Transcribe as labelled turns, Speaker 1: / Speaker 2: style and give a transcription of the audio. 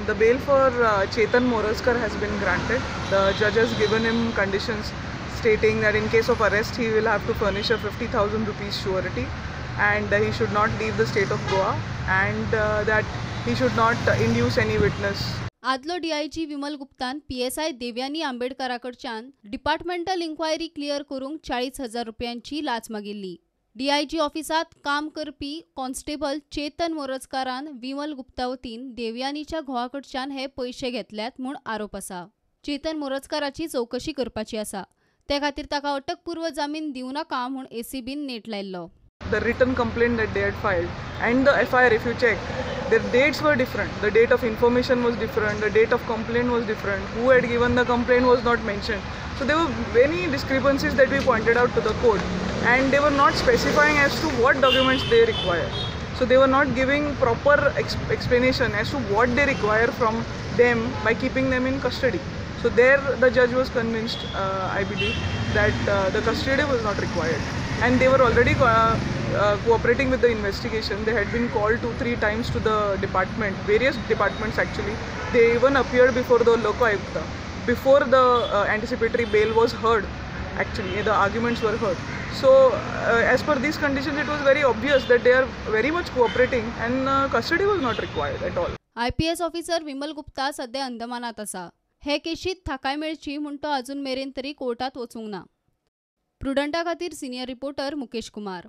Speaker 1: The bail for Chetan Moraskar has been granted. The judge has given him conditions stating that in case of arrest he will have to furnish a 50,000 rupees surety, and he should not leave the state of Goa, and that he should not induce any witness.
Speaker 2: आदलो DIG Vimal गुप्तान PSI Devyani आंबेडकराकडच्यान departmental inquiry clear करूंक 40,000 रुपयांची लाच मागिल्ली. DIG ऑफिसात काम करपी constable चेतन मोरजकारान विमल गुप्ता वतीन देवयानीच्या घोवाकडच्यान हे पैसे घेतल्यात म्हूण आरोप आसा. चेतन मोरजकाराची चौकशी करपाची आसा. ते खातीर ताका अटकपूर्व जामीन दिवं नाका म्हूण ACBन net लायल्लो.
Speaker 1: The written complaint that they had filed and the FIR, if you check, their dates were different. The date of information was different, the date of complaint was different, who had given the complaint was not mentioned. So there were many discrepancies that we pointed out to the court, and they were not specifying as to what documents they require. So they were not giving proper explanation as to what they require from them by keeping them in custody. So there the judge was convinced, I believe, that the custody was not required. And they were already cooperating with the investigation. They had been called 2-3 times to the department, various departments actually. They even appeared before the Lok Ayukta before the anticipatory bail was heard. Actually, the arguments were heard. So as per these conditions, it was very obvious that they are very much cooperating, and custody was not required at all.
Speaker 2: IPS officer Vimal Gupta सध्या अंदमानात आसा. हे केशीत थाकाय मेळची म्हूण तो अजून मेरेन तरी कोर्टात वचूंक ना. प्रुडंटा खातीर सिनियर रिपोर्टर मुकेश कुमार.